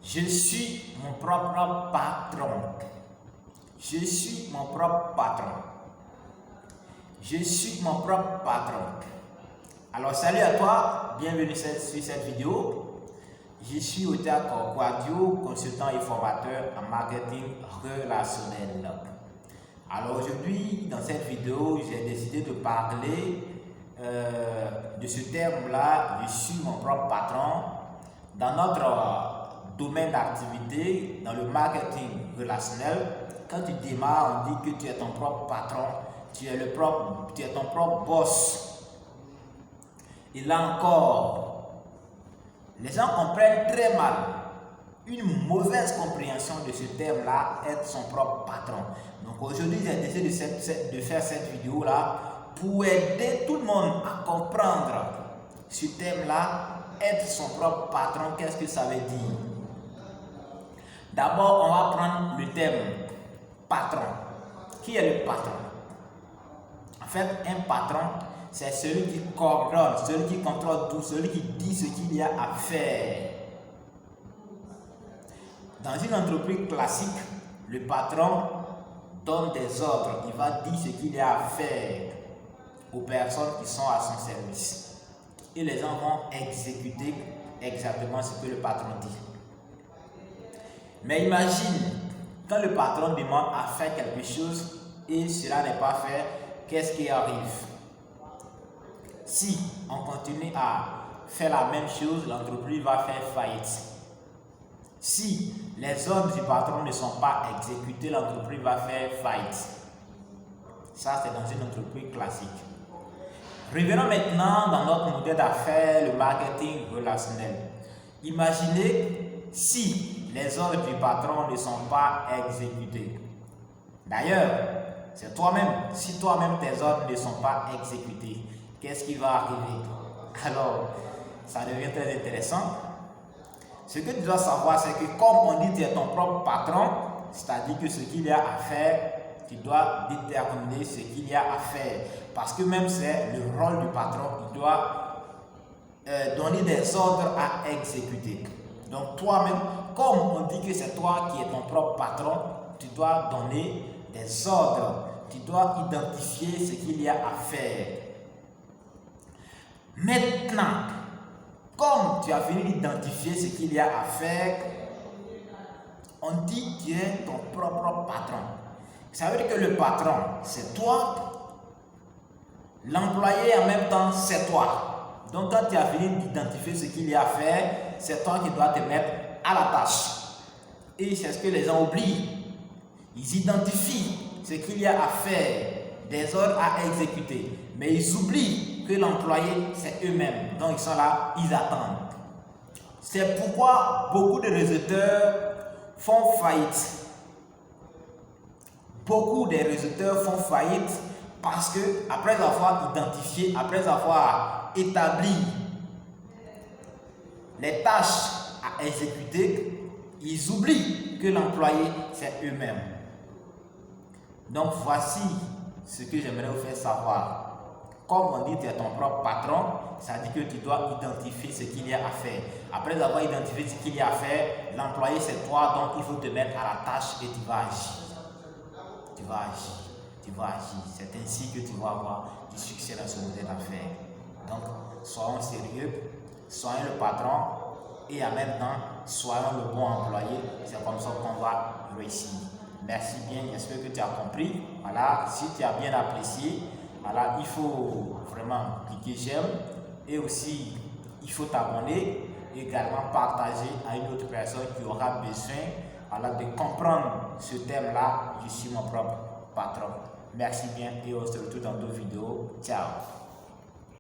Je suis mon propre patron. Je suis mon propre patron. Je suis mon propre patron. Alors, salut à toi, bienvenue sur cette vidéo. Je suis Otak Kouadio, consultant et formateur en marketing relationnel. Alors aujourd'hui, dans cette vidéo, j'ai décidé de parler de ce terme-là, je suis mon propre patron. Dans notre domaine d'activité, dans le marketing relationnel, quand tu démarres, on dit que tu es ton propre patron, tu es ton propre boss. Et là encore, les gens comprennent très mal, une mauvaise compréhension de ce terme-là, être son propre patron. Donc aujourd'hui, j'ai décidé de faire cette vidéo-là pour aider tout le monde à comprendre ce thème-là, être son propre patron, qu'est-ce que ça veut dire? D'abord, on va prendre le thème patron. Qui est le patron? En fait, un patron, c'est celui qui coordonne, celui qui contrôle tout, celui qui dit ce qu'il y a à faire. Dans une entreprise classique, le patron donne des ordres, il va dire ce qu'il y a à faire aux personnes qui sont à son service. Et les gens vont exécuter exactement ce que le patron dit. Mais imagine, quand le patron demande à faire quelque chose et cela n'est pas fait, qu'est-ce qui arrive? Si on continue à faire la même chose, l'entreprise va faire faillite. Si les ordres du patron ne sont pas exécutés, l'entreprise va faire faillite. Ça, c'est dans une entreprise classique. Revenons maintenant dans notre modèle d'affaires, le marketing relationnel. Imaginez si les ordres du patron ne sont pas exécutés. D'ailleurs, c'est toi-même, si toi-même tes ordres ne sont pas exécutés, qu'est-ce qui va arriver? Alors, ça devient très intéressant. Ce que tu dois savoir, c'est que comme on dit tu es ton propre patron, c'est-à-dire que ce qu'il y a à faire, tu dois déterminer ce qu'il y a à faire. Parce que même c'est le rôle du patron, il doit donner des ordres à exécuter. Donc toi-même, comme on dit que c'est toi qui es ton propre patron, tu dois donner des ordres. Tu dois identifier ce qu'il y a à faire. Maintenant, comme tu as fini d'identifier ce qu'il y a à faire, on dit que tu es ton propre patron. Ça veut dire que le patron, c'est toi. L'employé en même temps, c'est toi. Donc quand tu as fini d'identifier ce qu'il y a à faire, c'est toi qui dois te mettre à la tâche. Et c'est ce que les gens oublient. Ils identifient ce qu'il y a à faire, des ordres à exécuter. Mais ils oublient que l'employé, c'est eux-mêmes. Donc ils sont là, ils attendent. C'est pourquoi beaucoup de résultats font faillite. Beaucoup de résultats font faillite parce que après avoir identifié, après avoir établi les tâches à exécuter, ils oublient que l'employé, c'est eux-mêmes. Donc voici ce que j'aimerais vous faire savoir. Comme on dit, tu es ton propre patron, ça dit que tu dois identifier ce qu'il y a à faire. Après avoir identifié ce qu'il y a à faire, l'employé c'est toi, donc il faut te mettre à la tâche et tu vas agir. Tu vas agir, tu vas agir. C'est ainsi que tu vas avoir du succès dans ce modèle d'affaires. Donc, soyons sérieux, soyons le patron et en même temps, soyons le bon employé. C'est comme ça qu'on va réussir. Merci bien, j'espère que tu as compris. Voilà, si tu as bien apprécié, voilà, il faut vraiment cliquer j'aime et aussi il faut t'abonner et également partager à une autre personne qui aura besoin, voilà, de comprendre ce thème-là. Je suis mon propre patron. Merci bien et on se retrouve dans d'autres vidéos. Ciao.